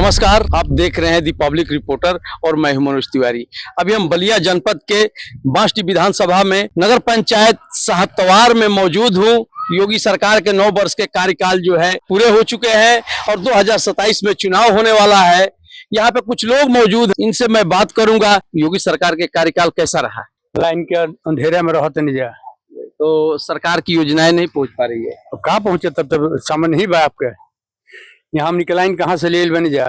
नमस्कार, आप देख रहे हैं दी पब्लिक रिपोर्टर और मैं हूं मनोज तिवारी। अभी हम बलिया जनपद के बांसडी विधानसभा में नगर पंचायत साहतवार में मौजूद हूं। योगी सरकार के 9 वर्ष के कार्यकाल जो है पूरे हो चुके हैं और 2027 में चुनाव होने वाला है। यहाँ पे कुछ लोग मौजूद हैं, इनसे मैं बात करूंगा। योगी सरकार के कार्यकाल कैसा रहा? लाइन के अंधेरे में रहते नहीं जा तो सरकार की योजनाएं नहीं पहुंच पा रही है। तो कहाँ पहुंचे तब सामान नहीं बा आपके यहाँ हमने के लाइन कहाँ से ले बनी जा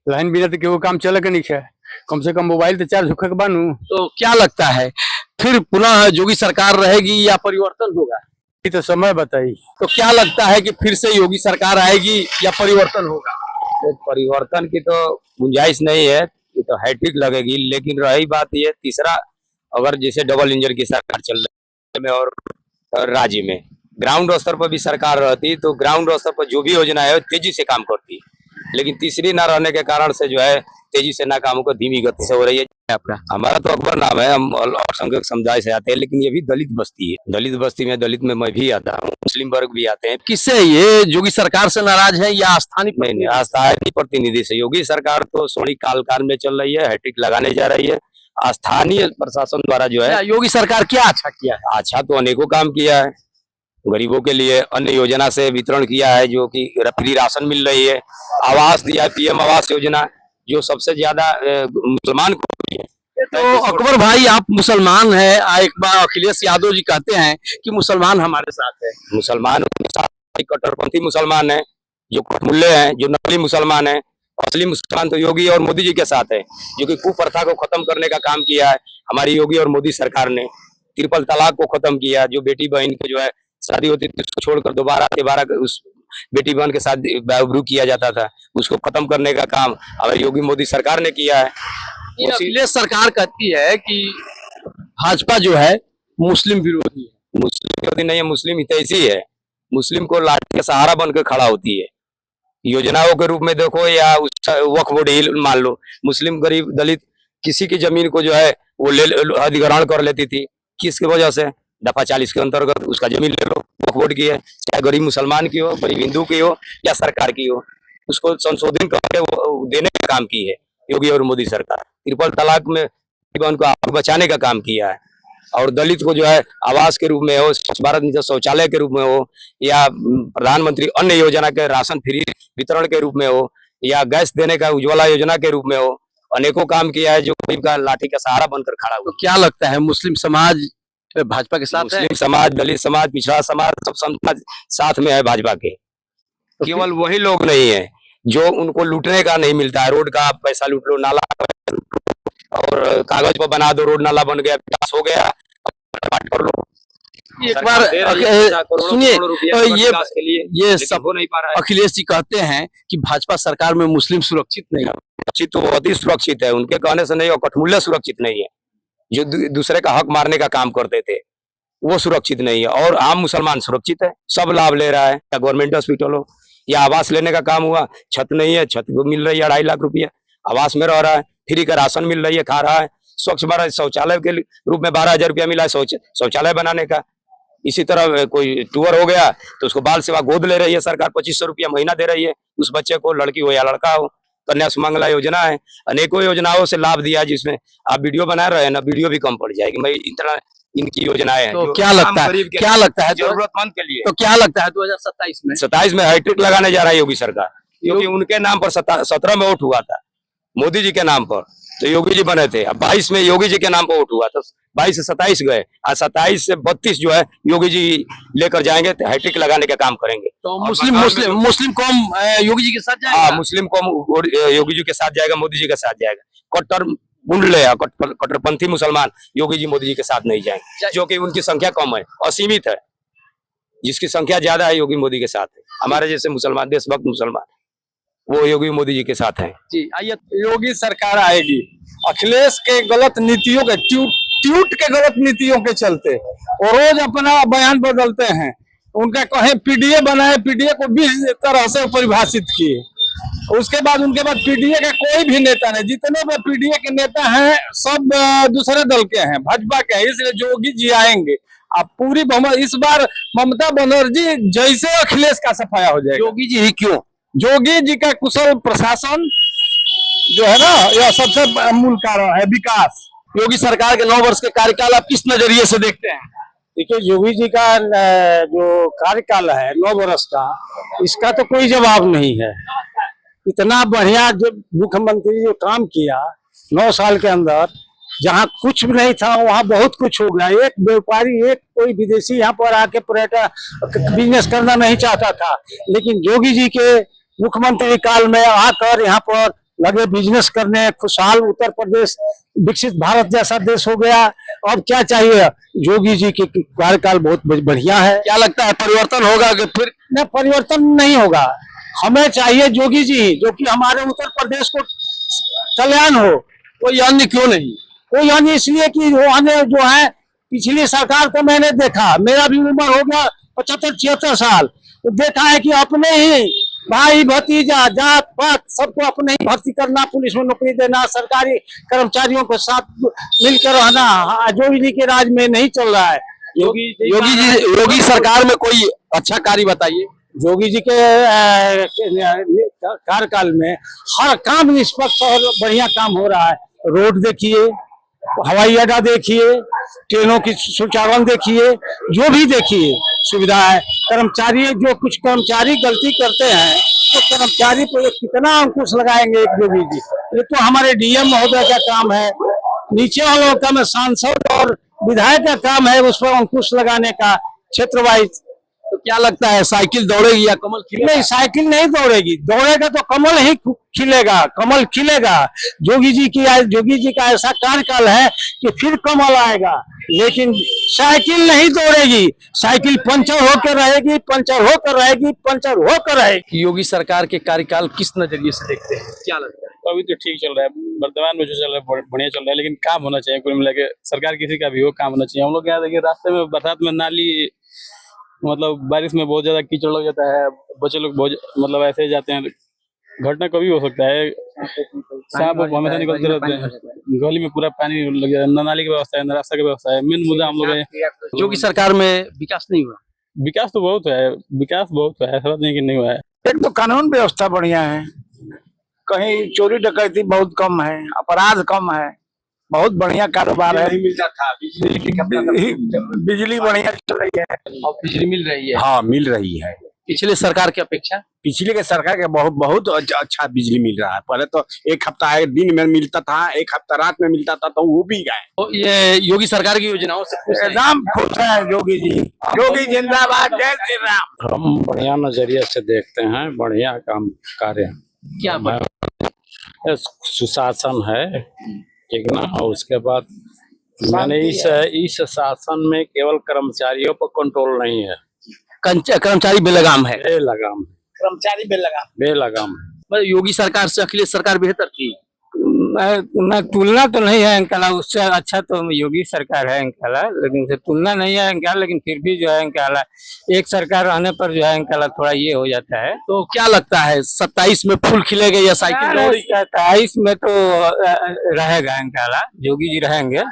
लाइन बिना तो केहू काम चले के नहीं है। कम से कम मोबाइल तो चार्ज होकर बानू। तो क्या लगता है फिर पुनः योगी सरकार रहेगी या परिवर्तन होगा? ये तो समय बताई। तो क्या लगता है कि फिर से योगी सरकार आएगी या परिवर्तन होगा? तो परिवर्तन की तो गुंजाइश नहीं है, ये तो हैट्रिक लगेगी। लेकिन रही बात ये तीसरा, अगर जैसे डबल इंजन की सरकार चल रही है और राज्य में ग्राउंड स्तर पर भी सरकार रहती तो ग्राउंड स्तर पर जो भी योजना है तेजी से काम करती। लेकिन तीसरी ना रहने के कारण से जो है तेजी से ना कामों को धीमी गति से हो रही है। आपका हमारा तो अकबर नाम है, हम अल्पसंख्यक समुदाय से आते हैं, लेकिन ये भी दलित बस्ती है। दलित बस्ती में दलित में मैं भी आता हूँ, मुस्लिम वर्ग भी आते हैं। किससे ये योगी सरकार से नाराज है या स्थानीय? नहीं, स्थानीय प्रतिनिधि से। योगी सरकार तो सोनी काल में चल रही है, हैट्रिक लगाने जा रही है। स्थानीय प्रशासन द्वारा जो है योगी सरकार क्या अच्छा किया है? अच्छा तो अनेकों काम किया है। गरीबों के लिए अन्य योजना से वितरण किया है, जो कि फ्री राशन मिल रही है। आवास दिया, पीएम आवास योजना, जो सबसे ज्यादा मुसलमान को है। तो अकबर भाई, आप मुसलमान हैं। एक बार अखिलेश यादव जी कहते हैं कि मुसलमान हमारे साथ है। मुसलमान कट्टरपंथी मुसलमान है, जो मुल्ले हैं, जो नकली मुसलमान है। असली मुसलमान तो योगी और मोदी जी के साथ है, जो कि कुप्रथा को खत्म करने का काम किया है हमारी योगी और मोदी सरकार ने। ट्रिपल तलाक को खत्म किया, जो बेटी बहन को जो है शादी होती थी उसको छोड़कर दोबारा उस बेटी बहन के साथ विवाह किया जाता था, उसको खत्म करने का काम हमारी योगी मोदी सरकार ने किया है। अखिलेश सरकार कहती है कि भाजपा जो है मुस्लिम विरोधी है। मुस्लिम विरोधी नहीं है, मुस्लिम हितैषी है। मुस्लिम को लाठी का सहारा बनकर खड़ा होती है। योजनाओं के रूप में देखो या वक्फ बोर्ड ही मान लो, मुस्लिम गरीब दलित किसी की जमीन को जो है वो अधिग्रहण कर लेती थी। किसकी वजह से? दफा 40 के अंतर्गत उसका जमीन ले लो, वक्फ बोर्ड की है, चाहे गरीब मुसलमान की हो, गरीब हिंदू की हो या सरकार की हो, उसको संशोधन करके देने का काम की है योगी और मोदी सरकार। ट्रिपल तलाक में उनको बचाने का काम किया है। और दलित को जो है आवास के रूप में हो, स्वच्छ भारत मिशन शौचालय के रूप में हो, या प्रधानमंत्री अन्य योजना के राशन फ्री वितरण के रूप में हो, या गैस देने का उज्ज्वला योजना के रूप में हो, अनेकों काम किया है, जो गरीब का लाठी का सहारा बनकर खड़ा हुआ। तो क्या लगता है मुस्लिम समाज भाजपा के साथ है? मुस्लिम समाज, दलित समाज, पिछड़ा समाज, सब समाज साथ में है भाजपा के। तो केवल वही लोग नहीं है जो उनको लूटने का नहीं मिलता है। रोड का पैसा लूट लो, नाला और कागज पर बना दो, रोड नाला बन गया, विकास हो गया, कर लो। एक बार सुनिए, ये सब हो नहीं पा रहा है। अखिलेश जी कहते हैं कि भाजपा सरकार में मुस्लिम सुरक्षित नहीं है। सुरक्षित तो बहुत ही सुरक्षित है, उनके कहने से नहीं। और कठमुल्ला सुरक्षित नहीं है, जो दूसरे का हक मारने का काम करते थे वो सुरक्षित नहीं है। और आम मुसलमान सुरक्षित है, सब लाभ ले रहा है। या गवर्नमेंट हॉस्पिटल हो या आवास लेने का काम हुआ, छत नहीं है, छत मिल रही है 2.5 लाख रुपया, आवास में रह रहा है, फ्री का राशन मिल रही है, खा रहा है। स्वच्छ भारत शौचालय के रूप में 12,000 रुपया मिला है शौचालय बनाने का। इसी तरह कोई टूअर हो गया तो उसको बाल सेवा गोद ले रही है सरकार, 2500 रुपया महीना दे रही है उस बच्चे को, लड़की हो या लड़का हो। कन्या सुमंगला योजना है, अनेकों योजनाओं से लाभ दिया, जिसमें आप वीडियो बना रहे हैं ना, वीडियो भी कम पड़ जाएगी। मैं इतना इनकी योजनाएं हैं। तो क्या लगता है जरूरतमंद के लिए? तो क्या लगता है 2027 में हैट्रिक लगाने जा रहा है योगी सरकार, क्योंकि उनके नाम पर 17 में वोट हुआ था, मोदी जी के नाम पर तो योगी जी बने थे। अब 22 में योगी जी के नाम पर वोट हुआ था, 22 से 27 गए, आज 27 से 32 जो है योगी जी लेकर जाएंगे, तो हैट्रिक लगाने का काम करेंगे। तो मुस्लिम कौम योगी जी के साथ जाएगा? हाँ, मुस्लिम कौम योगी जी के साथ जाएगा, मोदी जी के साथ जाएगा। कट्टर गुंडले कट्टरपंथी मुसलमान योगी जी मोदी जी के साथ नहीं जाएंगे, जो कि उनकी संख्या कम है, असीमित है। जिसकी संख्या ज्यादा है योगी मोदी के साथ है। हमारे जैसे मुसलमान, देशभक्त मुसलमान, वो योगी मोदी जी के साथ हैं। जी आइए, योगी सरकार आएगी। अखिलेश के गलत नीतियों के ट्यूट के गलत नीतियों के चलते और रोज अपना बयान बदलते हैं। उनका कहे पीडीए बनाए, पीडीए को 20 तरह से परिभाषित किए। उसके बाद उनके बाद पीडीए का कोई भी नेता नहीं, जितने भी पीडीए के नेता हैं सब दूसरे दल के हैं, भाजपा के हैं। इसलिए योगी जी आएंगे, अब पूरी बहुमत इस बार ममता बनर्जी जैसे अखिलेश का सफाया हो जाएगा। योगी जी ही क्यों? योगी जी का कुशल प्रशासन जो है ना, यह सबसे मूल कारण है विकास। योगी सरकार के 9 वर्ष के कार्यकाल आप किस नजरिए से देखते हैं? देखिए, योगी जी का जो कार्यकाल है 9 वर्ष का, इसका तो कोई जवाब नहीं है। इतना बढ़िया जो मुख्यमंत्री जो काम किया 9 साल के अंदर, जहाँ कुछ भी नहीं था वहाँ बहुत कुछ हो गया। एक व्यापारी, एक कोई विदेशी यहाँ पर आके पर्यटन बिजनेस करना नहीं चाहता था, लेकिन योगी जी के मुख्यमंत्री काल में आकर यहाँ पर लगे बिजनेस करने। खुशहाल उत्तर प्रदेश विकसित भारत जैसा देश हो गया। अब क्या चाहिए? योगी जी के कार्यकाल बहुत बढ़िया है। क्या लगता है परिवर्तन होगा कि फिर? न, परिवर्तन नहीं होगा। हमें चाहिए योगी जी, जो कि हमारे उत्तर प्रदेश को कल्याण हो। कोई अन्य क्यों नहीं? कोई अन्य इसलिए कि वो अन्य जो है, पिछली सरकार को मैंने देखा, मेरा भी उम्र हो गया 75-76 साल, तो देखा है कि अपने ही भाई भतीजा जात पात सबको अपने ही भर्ती करना, पुलिस में नौकरी देना, सरकारी कर्मचारियों के साथ मिलकर रहना। योगी जी के राज में नहीं चल रहा है। योगी सरकार में कोई अच्छा कार्य बताइए। योगी जी के कार्यकाल में हर काम निष्पक्ष और बढ़िया काम हो रहा है। रोड देखिए, हवाई अड्डा देखिए, ट्रेनों की संचालन देखिए, जो भी देखिए सुविधा है। कर्मचारी, जो कुछ कर्मचारी गलती करते हैं तो कर्मचारी पर कितना अंकुश लगाएंगे एक योगी जी। ये तो हमारे डीएम महोदय का काम है, नीचे वालों का में सांसद और विधायक का काम है उस पर अंकुश लगाने का, क्षेत्र वाइज। तो क्या लगता है साइकिल दौड़ेगी या कमल खिलेगा? नहीं, साइकिल नहीं दौड़ेगी, दौड़ेगा तो कमल ही खिलेगा, कमल खिलेगा। योगी जी का ऐसा कार्यकाल है कि फिर कमल आएगा, लेकिन साइकिल नहीं दौड़ेगी। साइकिल पंचर होकर रहेगी, पंचर होकर रहेगी, पंचर होकर रहेगी। योगी सरकार के कार्यकाल किस नजरिए से देखते हैं? क्या लगता है? अभी तो ठीक चल रहा है, वर्तमान में जो चल रहा है बढ़िया चल रहा है, लेकिन काम होना चाहिए। कुल मिला के सरकार किसी का भी हो, काम होना चाहिए। हम लोग यहाँ देखिए, रास्ते में बरसात में नाली, मतलब बारिश में बहुत ज्यादा कीचड़ लग जाता है, बच्चे लोग बहुत मतलब ऐसे ही जाते हैं। घटना कभी हो सकता है, सांप हमेशा निकलते रहते हैं, गली में पूरा पानी लग जाता है, न नाली की व्यवस्था है न रास्ता की व्यवस्था है। मेन मुद्दा हम लोग है। योगी सरकार में विकास नहीं हुआ। विकास तो बहुत है, विकास बहुत है, ऐसा नहीं कि नहीं हुआ है। एक तो कानून व्यवस्था बढ़िया है, कहीं चोरी डकैती बहुत कम है, अपराध कम है, बहुत बढ़िया कारोबार है। मिलता था बिजली बढ़िया चल रही है। अब बिजली मिल रही है हाँ, मिल रही है। पिछले सरकार की अपेक्षा। पिछले के सरकार के बहुत अच्छा बिजली मिल रहा है। पहले तो एक हफ्ता दिन में मिलता था, एक हफ्ता रात में मिलता था, तो वो भी गए। तो ये योगी सरकार की योजनाओं से खुश हैं? एकदम खुश है योगी जी। योगी जिंदाबाद, जय श्री राम। हम बढ़िया नजरिए से देखते हैं, बढ़िया काम कार्य क्या सुशासन है, ठीक ना। और उसके बाद मैंने इस शासन में केवल कर्मचारियों पर कंट्रोल नहीं है, कर्मचारी बेलगाम है। बेलगाम कर्मचारी बेलगाम मतलब योगी सरकार से अखिलेश सरकार बेहतर थी। न तुलना तो नहीं है अंकल, उससे अच्छा तो योगी सरकार है अंकल, लेकिन से तुलना नहीं है अंकल। लेकिन फिर भी जो है अंकल, एक सरकार रहने पर जो है अंकल थोड़ा ये हो जाता है। तो क्या लगता है 27 में फूल खिलेगा या साइकिल दौड़ेगी? 27 में तो रहेगा अंकल, योगी जी रहेंगे।